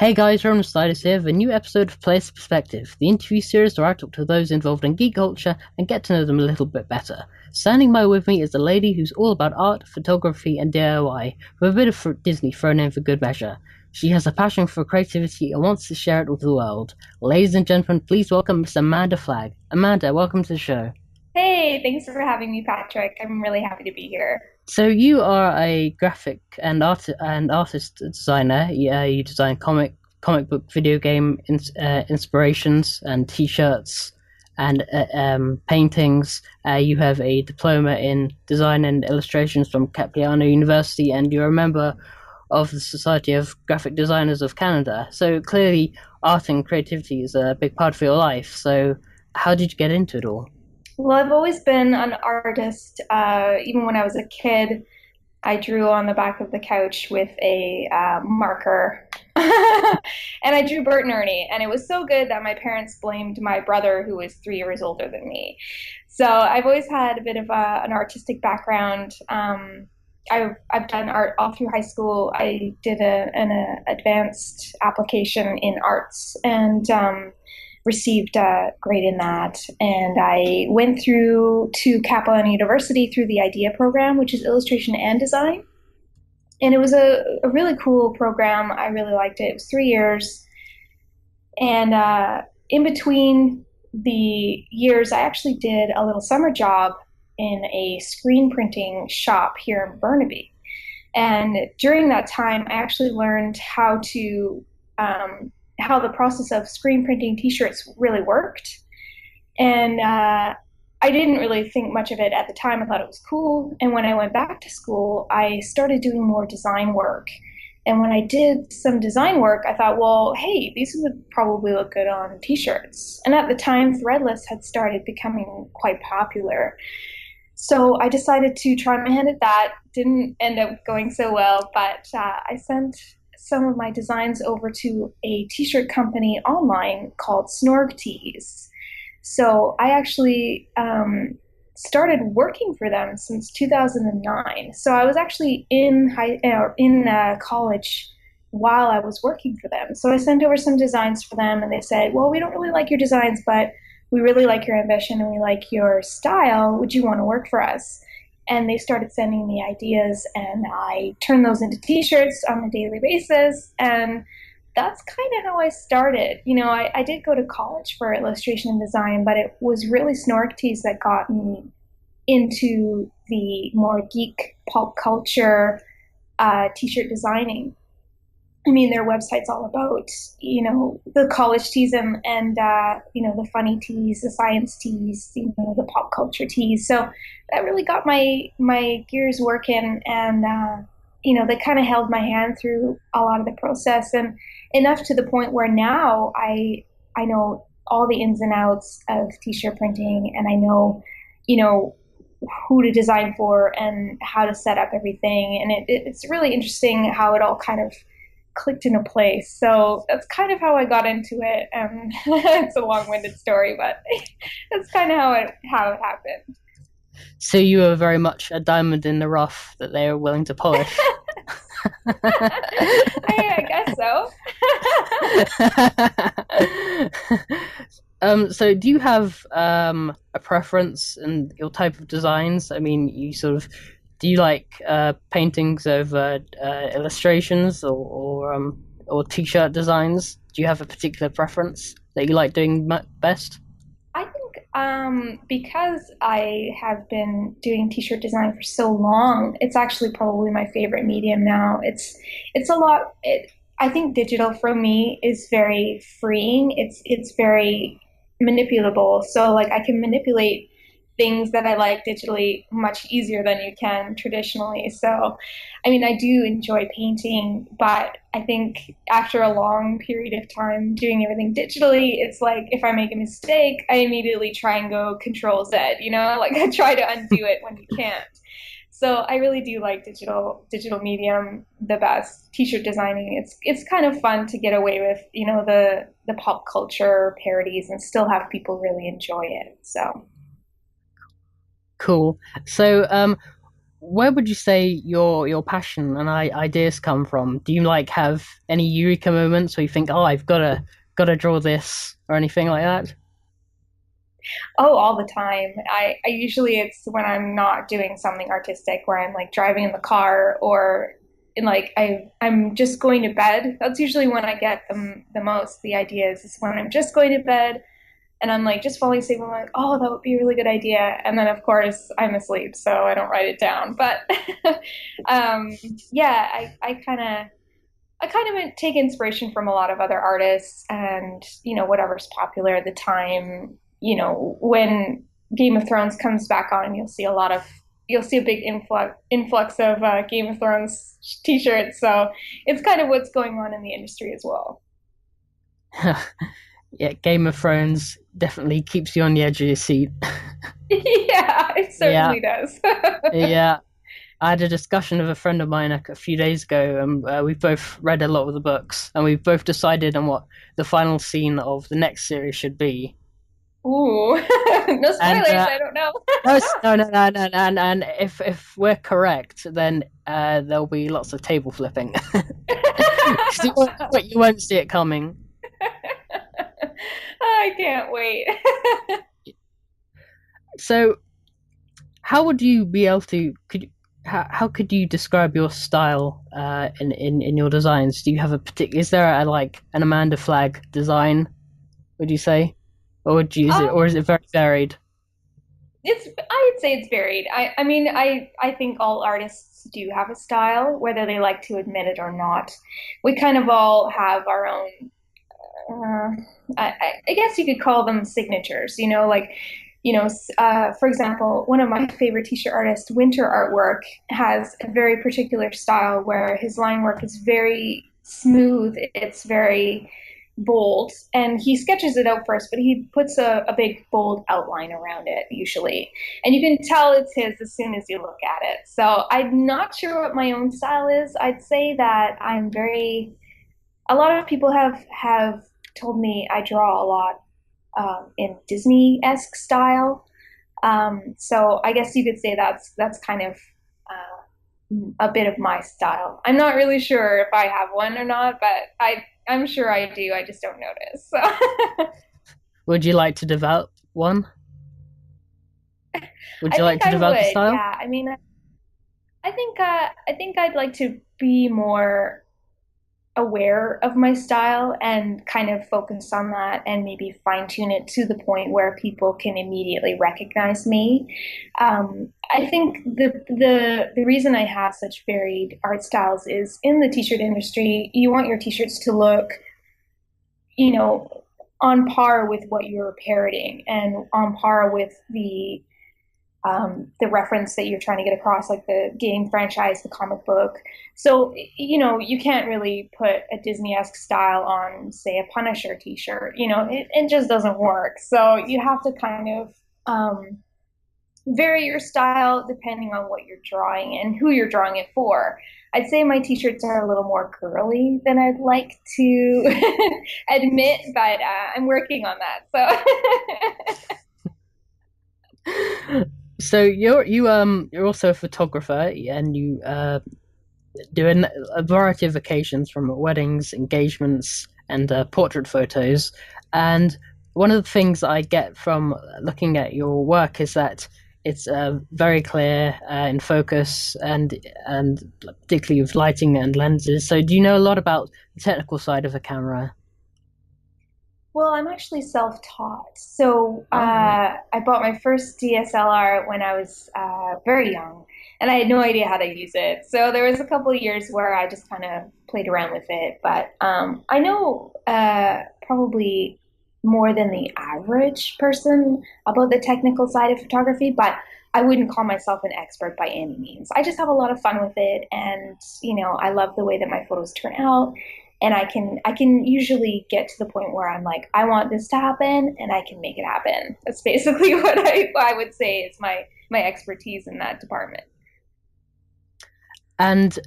Hey guys, Ronan Sliders here with a new episode of Player's Perspective, the interview series where I talk to those involved in geek culture and get to know them a little bit better. Standing by with me is a lady who's all about art, photography, and DIY, with a bit of Disney thrown in for good measure. She has a passion for creativity and wants to share it with the world. Ladies and gentlemen, please welcome Miss Amanda Flagg. Amanda, welcome to the show. Hey, thanks for having me, Patrick. I'm really happy to be here. So you are a graphic and artist designer. You design comic book, video game inspirations and T-shirts and paintings. You have a diploma in design and illustrations from Capiano University, and you're a member of the Society of Graphic Designers of Canada. So clearly, art and creativity is a big part of your life. So how did you get into it all? Well, I've always been an artist. Even when I was a kid, I drew on the back of the couch with a marker. And I drew Bert and Ernie, and it was so good that my parents blamed my brother, who was 3 years older than me. So I've always had a bit of an artistic background. I've done art all through high school. I did an advanced application in arts and received a grade in that. And I went through to Capilano University through the IDEA program, which is illustration and design. And it was a really cool program. I really liked it. It was 3 years. And in between the years, I actually did a little summer job in a screen printing shop here in Burnaby. And during that time, I actually learned how the process of screen printing T-shirts really worked. And I didn't really think much of it at the time. I thought it was cool. And when I went back to school, I started doing more design work. And when I did some design work, I thought, well, hey, these would probably look good on T-shirts. And at the time, threadless had started becoming quite popular. So I decided to try my hand at that. Didn't end up going so well, but I sent some of my designs over to a t-shirt company online called Snorg Tees. So I actually started working for them since 2009. So I was actually in college while I was working for them. So I sent over some designs for them, and they said, "Well, we don't really like your designs, but we really like your ambition and we like your style. Would you want to work for us?" And they started sending me ideas, and I turned those into t-shirts on a daily basis. And that's kind of how I started. I did go to college for illustration and design, but it was really Snorkties that got me into the more geek pop culture t-shirt designing. I mean, their website's all about, the college tees and the funny tees, the science tees, the pop culture tees. So that really got my gears working, and they kind of held my hand through a lot of the process, and enough to the point where now I know all the ins and outs of t-shirt printing, and I know, who to design for and how to set up everything. And it's really interesting how it all kind of clicked into place. So that's kind of how I got into it. It's a long-winded story, but that's kind of how it happened. So you were very much a diamond in the rough that they were willing to polish. I guess so. So do you have a preference in your type of designs? I mean, do you like paintings over illustrations or t-shirt designs? Do you have a particular preference that you like doing best? I think because I have been doing t-shirt design for so long, it's actually probably my favorite medium now. It's a lot. I think digital for me is very freeing. It's very manipulable. So like I can manipulate things that I like digitally much easier than you can traditionally. So, I mean, I do enjoy painting, but I think after a long period of time doing everything digitally, it's like if I make a mistake, I immediately try and go Control Z, like I try to undo it when you can't. So I really do like digital medium the best. T-shirt designing, it's kind of fun to get away with, the pop culture parodies and still have people really enjoy it. So Cool. So, where would you say your passion and ideas come from? Do you like have any eureka moments where you think, oh, I've gotta draw this or anything like that? Oh, all the time. I usually it's when I'm not doing something artistic where I'm like driving in the car or in like I'm just going to bed. That's usually when I get the most. The ideas is when I'm just going to bed and I'm like just falling asleep. I'm like, oh, that would be a really good idea. And then of course I'm asleep, so I don't write it down. But um, yeah, I kind of take inspiration from a lot of other artists and, whatever's popular at the time. When Game of Thrones comes back on, you'll see a big influx of Game of Thrones t-shirts. So it's kind of what's going on in the industry as well. Yeah, Game of Thrones definitely keeps you on the edge of your seat. Yeah, it Yeah, certainly does. yeah. I had a discussion with a friend of mine a few days ago, and we've both read a lot of the books, and we've both decided on what the final scene of the next series should be. Ooh, no And spoilers. I don't know. no, no, and if we're correct, then there'll be lots of table flipping. 'Cause you won't see it coming. I can't wait. So, how would you be able to how could you describe your style in your designs? Do you have a particular? Is there a, like an Amanda Flagg design? Would you say, or would you, Um, or is it very varied? I would say it's varied. I mean, I think all artists do have a style, whether they like to admit it or not. We kind of all have our own, uh, I guess you could call them signatures, like, for example, one of my favorite t-shirt artists, Winter Artwork, has a very particular style where his line work is very smooth. It's very bold, and he sketches it out first, but he puts a big bold outline around it usually, and you can tell it's his as soon as you look at it. So I'm not sure what my own style is. I'd say that I'm very a lot of people have told me I draw a lot in Disney-esque style. So I guess you could say that's kind of a bit of my style. I'm not really sure if I have one or not, but I'm sure I do. I just don't notice. So Would you like to develop one? Would I you like think to I develop a would. style? Yeah. I mean, I think I'd like to be more aware of my style and kind of focus on that and maybe fine tune it to the point where people can immediately recognize me. I think the reason I have such varied art styles is in the t-shirt industry, you want your t-shirts to look, you know, on par with what you're parroting and on par with the reference that you're trying to get across, like the game franchise, the comic book. So, you can't really put a Disney-esque style on, say, a Punisher t-shirt. It just doesn't work. So you have to kind of vary your style depending on what you're drawing and who you're drawing it for. I'd say my t-shirts are a little more girly than I'd like to admit, but I'm working on that. So So you're also a photographer, and you do a variety of occasions from weddings, engagements, and portrait photos. And one of the things I get from looking at your work is that it's very clear in focus and particularly with lighting and lenses. So do you know a lot about the technical side of a camera? Well, I'm actually self-taught. So Oh, I bought my first DSLR when I was very young, and I had no idea how to use it. So there was a couple of years where I just kind of played around with it. But I know probably more than the average person about the technical side of photography, but I wouldn't call myself an expert by any means. I just have a lot of fun with it, and I love the way that my photos turn out, and I can usually get to the point where I'm like, I want this to happen, and I can make it happen. That's basically what I would say is my expertise in that department. and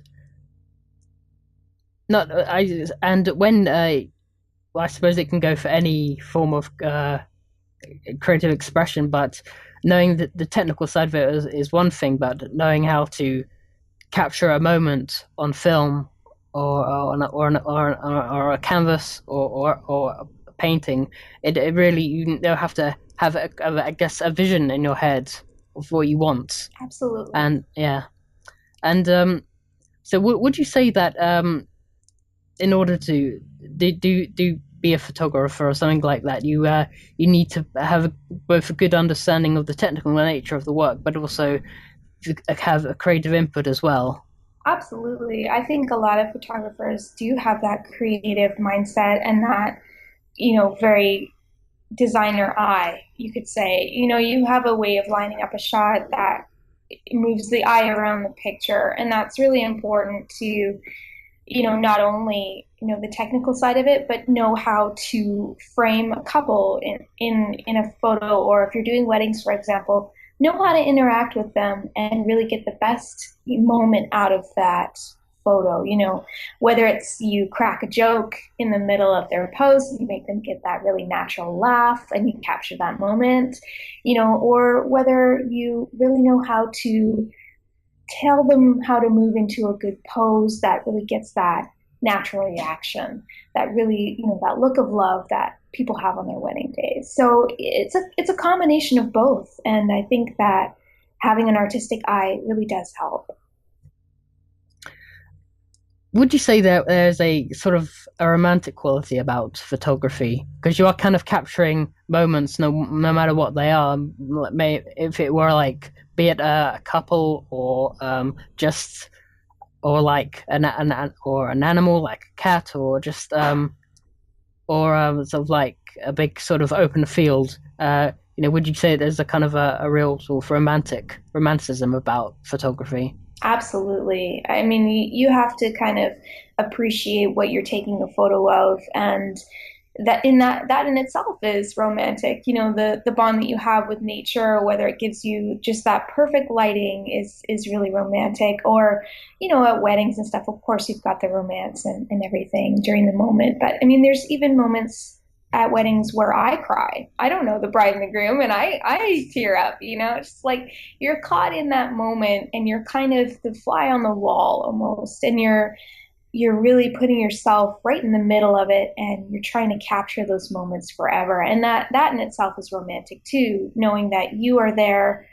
not I and when well, I suppose it can go for any form of creative expression, but knowing that the technical side of it is one thing, but knowing how to capture a moment on film or a canvas or a painting, it really you know have to have I guess a vision in your head of what you want, Absolutely. and yeah, and so would you say that in order to do be a photographer or something like that, you need to have both a good understanding of the technical nature of the work, but also have a creative input as well. Absolutely. I think a lot of photographers do have that creative mindset and that, very designer eye, you could say. You have a way of lining up a shot that moves the eye around the picture. And that's really important to, not only, the technical side of it, but know how to frame a couple in a photo, or if you're doing weddings, for example, know how to interact with them and really get the best moment out of that photo. Whether it's you crack a joke in the middle of their pose and you make them get that really natural laugh and you capture that moment, or whether you really know how to tell them how to move into a good pose that really gets that natural reaction, that really, that look of love that people have on their wedding days. So it's a combination of both, and I think that having an artistic eye really does help. Would you say that there's a sort of a romantic quality about photography because you are kind of capturing moments, no matter what they are. May if it were like be it a couple or just or like an animal like a cat or just or sort of like a big sort of open field. Would you say there's a kind of a real sort of romanticism about photography? Absolutely. I mean, you have to kind of appreciate what you're taking a photo of, and that in itself is romantic. The bond that you have with nature, whether it gives you just that perfect lighting is really romantic. Or, at weddings and stuff, of course you've got the romance and everything during the moment. But I mean, there's even moments at weddings where I cry. I don't know the bride and the groom, and I tear up. It's just like you're caught in that moment, and you're kind of the fly on the wall almost, and you're really putting yourself right in the middle of it, and you're trying to capture those moments forever. And that in itself is romantic too, knowing that you are there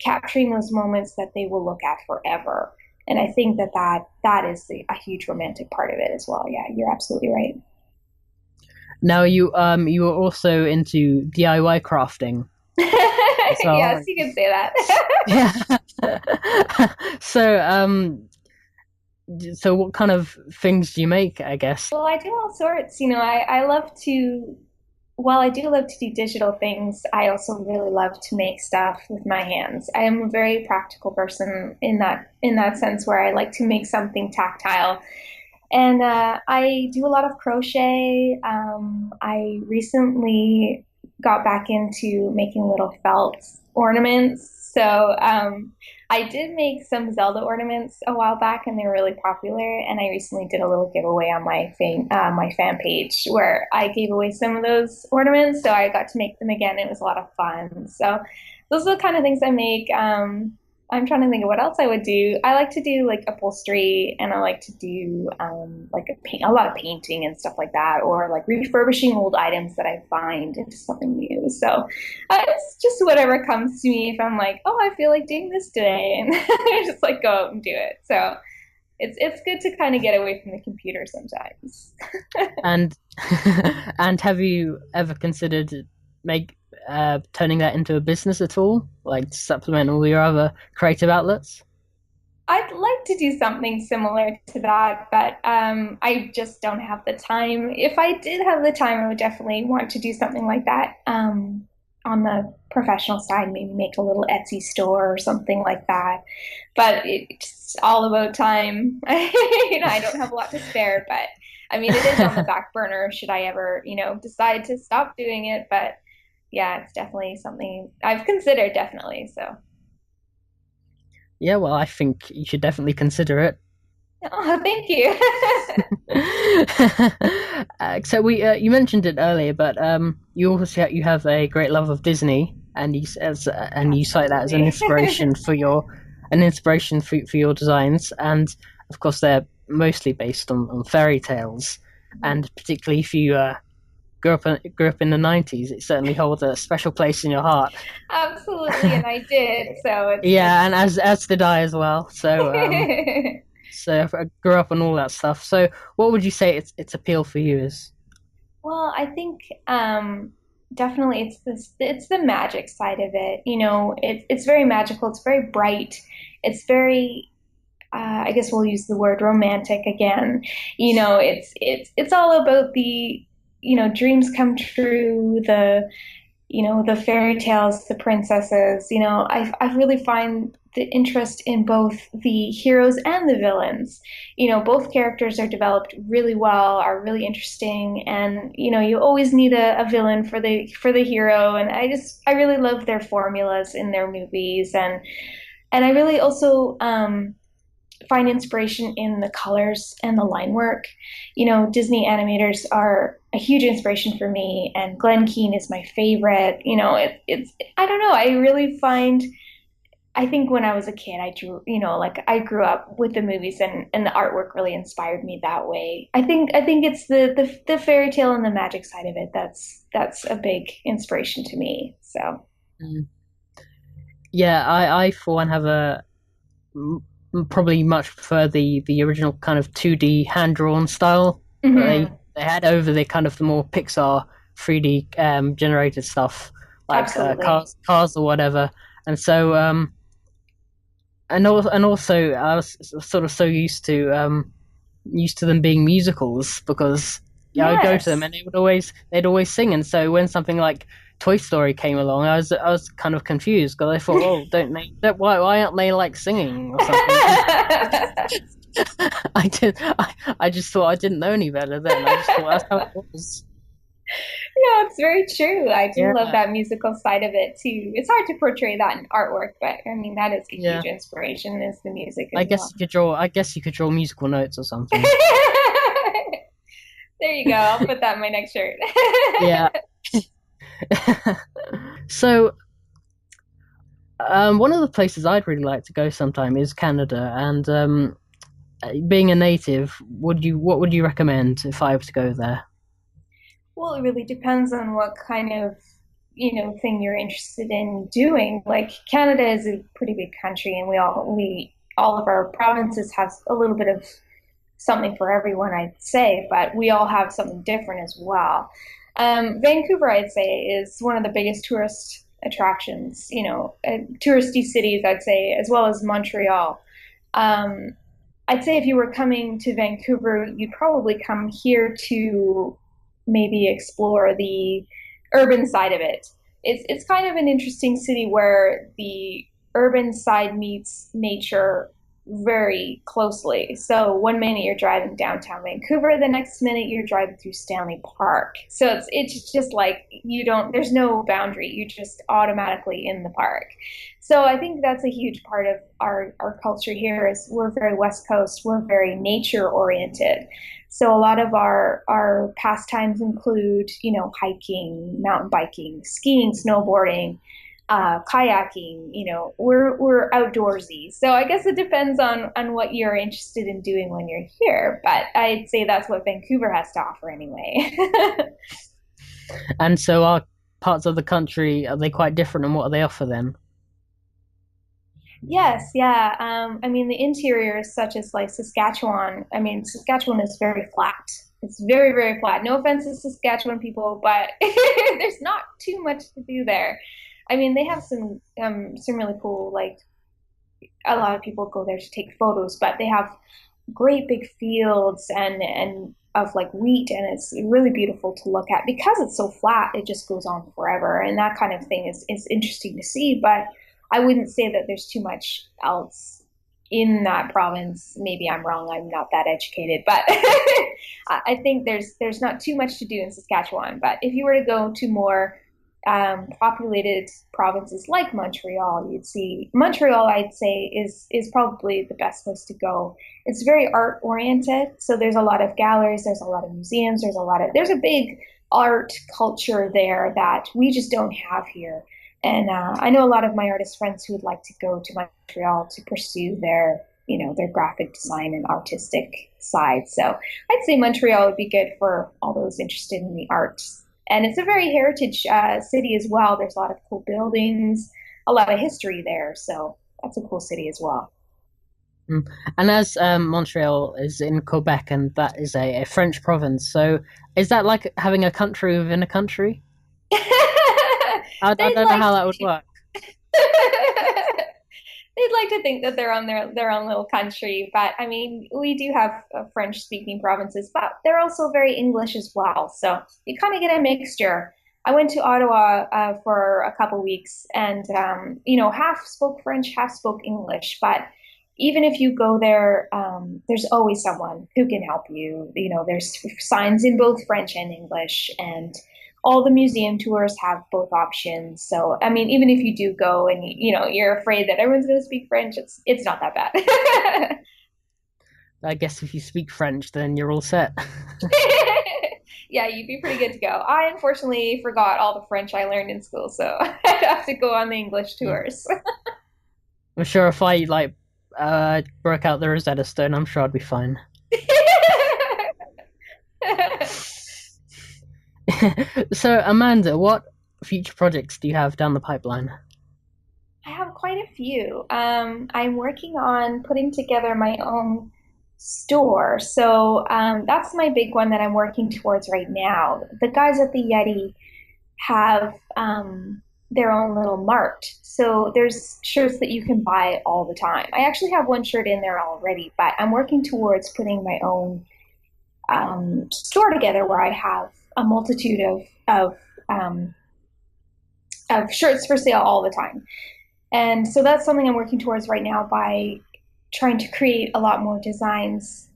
capturing those moments that they will look at forever. And I think that is a huge romantic part of it as well. Yeah, you're absolutely right. Now you were also into DIY crafting as Yes, well. you can say that. Yeah. So so what kind of things do you make, I guess? Well, I do all sorts. I love to, while I do love to do digital things, I also really love to make stuff with my hands. I am a very practical person in that sense, where I like to make something tactile. And I do a lot of crochet. I recently got back into making little felt ornaments. So I did make some Zelda ornaments a while back, and they were really popular. And I recently did a little giveaway on my fan page where I gave away some of those ornaments. So I got to make them again. It was a lot of fun. So those are the kind of things I make. I'm trying to think of what else I would do. I like to do like upholstery, and I like to do like a lot of painting and stuff like that, or like refurbishing old items that I find into something new. So it's just whatever comes to me. If I'm like, oh, I feel like doing this today, and I just like go out and do it. So it's good to kind of get away from the computer sometimes. And and have you ever considered make turning that into a business at all? Like to supplement all your other creative outlets? I'd like to do something similar to that, but I just don't have the time. If I did have the time, I would definitely want to do something like that. On the professional side, maybe make a little Etsy store or something like that. But it's all about time. I don't have a lot to spare, but I mean, it is on the back burner should I ever, decide to stop doing it. But yeah, it's definitely something I've considered, definitely. So. Yeah, well, I think you should definitely consider it. Oh, thank you. So you mentioned it earlier, but you also you have a great love of Disney, and you cite that as an Absolutely. inspiration for for your designs, and of course they're mostly based on fairy tales, and particularly if you grew up in the '90s, it certainly holds a special place in your heart. Absolutely, and I did. So Yeah, and as did I as well. it's So I grew up on all that stuff. So what would you say its appeal for you is? well, I think definitely it's the magic side of it. It's very magical, it's very bright, it's very I guess we'll use the word romantic again. It's all about the, dreams come true, the fairy tales, the princesses. I really find the interest in both the heroes and the villains. Both characters are developed really well, are really interesting, and you always need a villain for the hero. And I really love their formulas in their movies, and I really also find inspiration in the colors and the line work. Disney animators are a huge inspiration for me, and Glenn Keane is my favorite. It's I don't know. I really find I think when I was a kid, like I grew up with the movies, and the artwork really inspired me that way. I think it's the fairy tale and the magic side of it that's a big inspiration to me. So Mm. Yeah, I for one have probably much prefer the original kind of 2D hand drawn style that mhm, they had over the kind of the more Pixar 3D generated stuff like absolutely. cars or whatever. And so and also I was sort of so used to them being musicals because yeah, I would go to them Yes. and they'd always sing, and so when something like Toy Story came along, I was kind of confused because I thought, well, why aren't they like singing or something? And I just thought I didn't know any better then. I just thought that's how it was. Yeah, it's very true. I do love Yeah, that musical side of it too. It's hard to portray that in artwork, but I mean that is a huge yeah. inspiration is the music as well. I guess you could draw musical notes or something. There you go. I'll put that in my next shirt. Yeah. So one of the places I'd really like to go sometime is Canada, and being a native, what would you recommend if I were to go there? Well, it really depends on what kind of, thing you're interested in doing. Like Canada is a pretty big country, and all of our provinces have a little bit of something for everyone, I'd say, but we all have something different as well. Vancouver, I'd say, is one of the biggest tourist attractions, touristy cities, I'd say, as well as Montreal. Um, I'd say if you were coming to Vancouver, you'd probably come here to maybe explore the urban side of it. It's kind of an interesting city where the urban side meets nature very closely. So one minute you're driving downtown Vancouver, the next minute you're driving through Stanley Park. So it's just like you don't there's no boundary. You're just automatically in the park. So I think that's a huge part of our culture here is we're very West Coast, we're very nature oriented. So a lot of our pastimes include, hiking, mountain biking, skiing, snowboarding, kayaking. We're outdoorsy. So I guess it depends on what you're interested in doing when you're here. But I'd say that's what Vancouver has to offer anyway. And so are parts of the country, are they quite different and what do they offer then? Yes, yeah. I mean, the interior is such as like Saskatchewan. I mean, Saskatchewan is very flat. It's very, very flat. No offense to Saskatchewan people, but there's not too much to do there. I mean, they have some really cool like a lot of people go there to take photos, but they have great big fields and of like wheat, and it's really beautiful to look at because it's so flat. It just goes on forever, and that kind of thing is interesting to see. But I wouldn't say that there's too much else in that province. Maybe I'm wrong. I'm not that educated, but I think there's not too much to do in Saskatchewan. But if you were to go to more populated provinces like Montreal, you'd see Montreal, I'd say, is probably the best place to go. It's very art oriented, so there's a lot of galleries, there's a lot of museums, there's a big art culture there that we just don't have here. And I know a lot of my artist friends who would like to go to Montreal to pursue their graphic design and artistic side. So I'd say Montreal would be good for all those interested in the arts. And it's a very heritage city as well. There's a lot of cool buildings, a lot of history there. So that's a cool city as well. Mm. And as Montreal is in Quebec, and that is a French province, so is that like having a country within a country? I They'd don't know like how to that would think work. they'd like to think that they're on their own little country, but I mean, we do have French speaking provinces, but they're also very English as well. So you kind of get a mixture. I went to Ottawa for a couple weeks, and half spoke French, half spoke English. But even if you go there, there's always someone who can help you. There's signs in both French and English, and all the museum tours have both options. So, I mean, even if you do go and you're afraid that everyone's going to speak French, it's not that bad. I guess if you speak French, then you're all set. Yeah, you'd be pretty good to go. I unfortunately forgot all the French I learned in school, so I'd have to go on the English Yeah. tours. I'm sure if I like broke out the Rosetta Stone, I'm sure I'd be fine. So, Amanda, what future projects do you have down the pipeline? I have quite a few. I'm working on putting together my own store. So that's my big one that I'm working towards right now. The guys at the Yeti have their own little mart. So there's shirts that you can buy all the time. I actually have one shirt in there already, but I'm working towards putting my own store together where I have a multitude um, of shirts for sale all the time. And so that's something I'm working towards right now by trying to create a lot more designs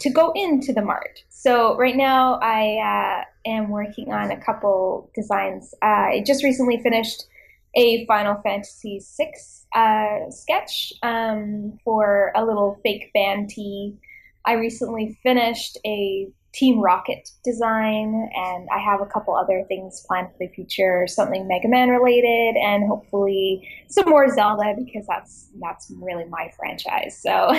to go into the mart. So right now I am working on a couple designs. I just recently finished a Final Fantasy VI sketch for a little fake band tee. I recently finished a Team Rocket design, and I have a couple other things planned for the future, something Mega Man related, and hopefully some more Zelda because that's really my franchise. So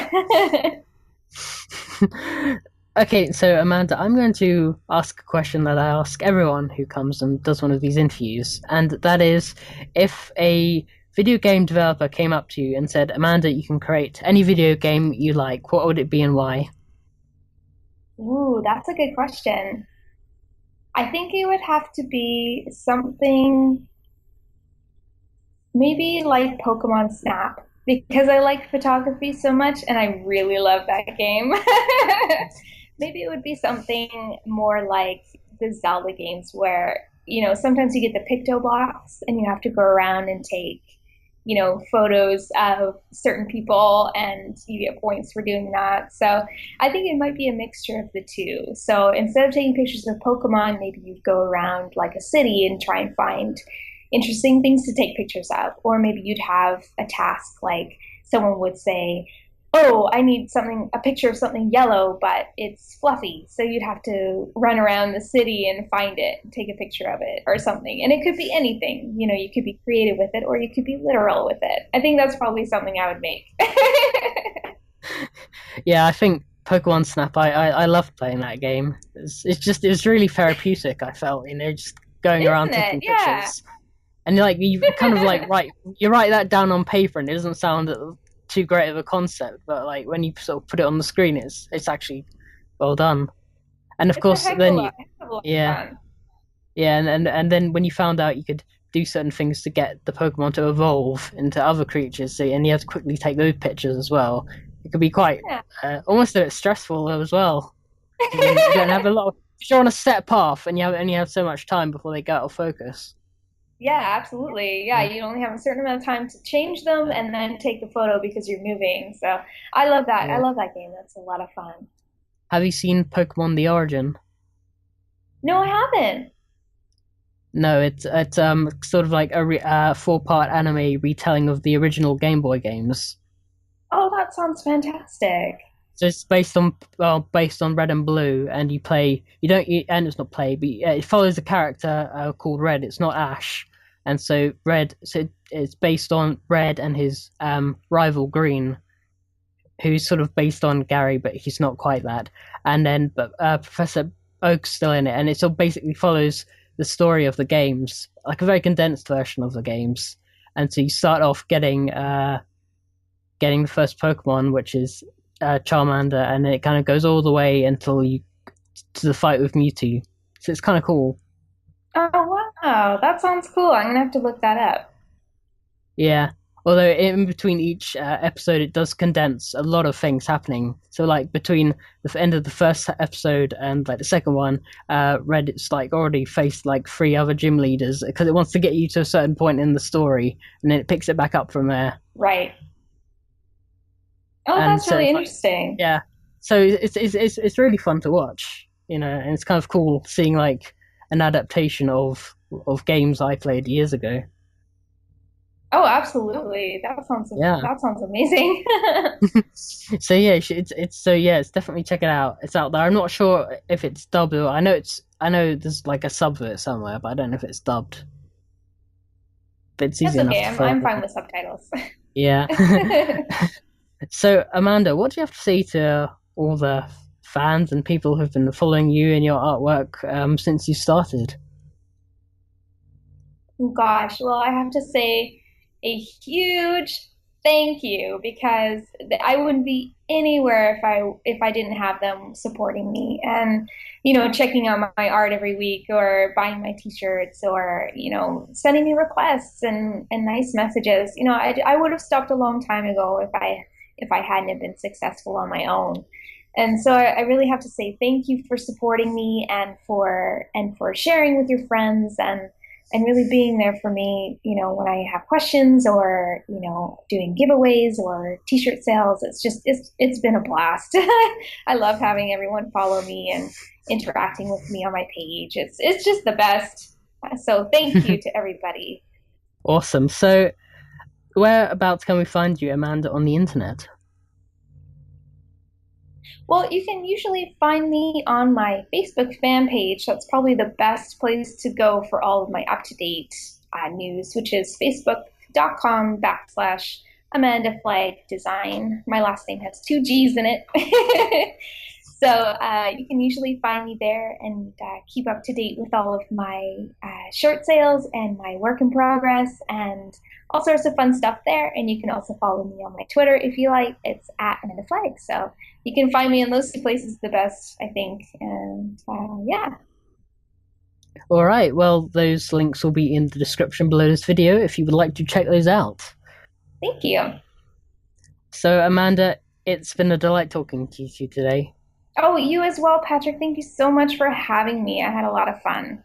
Okay, so Amanda, I'm going to ask a question that I ask everyone who comes and does one of these interviews, and that is if a video game developer came up to you and said, Amanda, you can create any video game you like, what would it be and why? ooh, that's a good question. I think it would have to be something maybe like Pokemon Snap because I like photography so much and I really love that game. Maybe it would be something more like the Zelda games where, sometimes you get the Picto box and you have to go around and take, photos of certain people and you get points for doing that. So I think it might be a mixture of the two. So instead of taking pictures of Pokemon, maybe you'd go around like a city and try and find interesting things to take pictures of. Or maybe you'd have a task like someone would say, oh, I need a picture of something yellow, but it's fluffy. So you'd have to run around the city and find it, and take a picture of it or something. And it could be anything. You could be creative with it or you could be literal with it. I think that's probably something I would make. Yeah, I think Pokemon Snap, I loved playing that game. It was really therapeutic, I felt, just going around Isn't it? taking Yeah. pictures. And like you kind of like write that down on paper and it doesn't sound too great of a concept, but like when you sort of put it on the screen, it's actually well done. And of It's a course, then you heck of a lot of yeah fun. yeah, and then when you found out you could do certain things to get the Pokemon to evolve into other creatures, so, and you have to quickly take those pictures as well. It could be quite Yeah. almost a bit stressful as well. You don't have a lot. If you're on a set path and you only have so much time before they go out of focus. Yeah, absolutely. Yeah, Yeah. you only have a certain amount of time to change them and then take the photo because you're moving. So I love that. I Yeah. love that game. That's a lot of fun. Have you seen Pokemon The Origin? No, I haven't. No, it's sort of like a four-part anime retelling of the original Game Boy games. Oh, that sounds fantastic. So it's based on Red and Blue, and you play you don't you, and it's not play, but it follows a character called Red. It's not Ash, and so it's based on Red and his rival Green, who's sort of based on Gary, but he's not quite that. And then, but Professor Oak's still in it, and it sort of basically follows the story of the games, like a very condensed version of the games. And so you start off getting the first Pokemon, which is Charmander, and then it kind of goes all the way until you to the fight with Mewtwo. So it's kind of cool. Oh, wow. That sounds cool. I'm gonna have to look that up. Yeah. Although in between each episode, it does condense a lot of things happening. So like between the end of the first episode and like the second one, Reddit's like already faced like three other gym leaders because it wants to get you to a certain point in the story, and then it picks it back up from there. Right. Oh, And that's so really it's like, interesting. yeah, so it's really fun to watch, and it's kind of cool seeing like an adaptation of games I played years ago. Oh, absolutely. Yeah. That sounds amazing. So yeah, it's definitely check it out. It's out there. I'm not sure if it's dubbed or I know there's like a sub of it somewhere, but I don't know if it's dubbed. But it's easy That's enough okay. to I'm follow. fine with subtitles. Yeah. So Amanda, what do you have to say to all the fans and people who've been following you and your artwork since you started? Gosh, well, I have to say a huge thank you because I wouldn't be anywhere if I didn't have them supporting me and checking out my art every week or buying my t-shirts or sending me requests and nice messages. I would have stopped a long time ago if I hadn't have been successful on my own. And so I really have to say thank you for supporting me and for sharing with your friends and really being there for me, when I have questions or, doing giveaways or t-shirt sales. It's been a blast. I love having everyone follow me and interacting with me on my page. It's just the best. So thank you to everybody. Awesome. So whereabouts can we find you, Amanda, on the internet? Well, you can usually find me on my Facebook fan page. That's probably the best place to go for all of my up to date news, which is facebook.com/ Amanda Flagg Design. My last name has two G's in it. So you can usually find me there and keep up to date with all of my short sales and my work in progress and all sorts of fun stuff there. And you can also follow me on my Twitter if you like. It's at Amanda Flagg. So you can find me in those two places the best, I think. And yeah, All right. Well, those links will be in the description below this video if you would like to check those out. thank you. So, Amanda, it's been a delight talking to you today. Oh, you as well, Patrick. Thank you so much for having me. I had a lot of fun.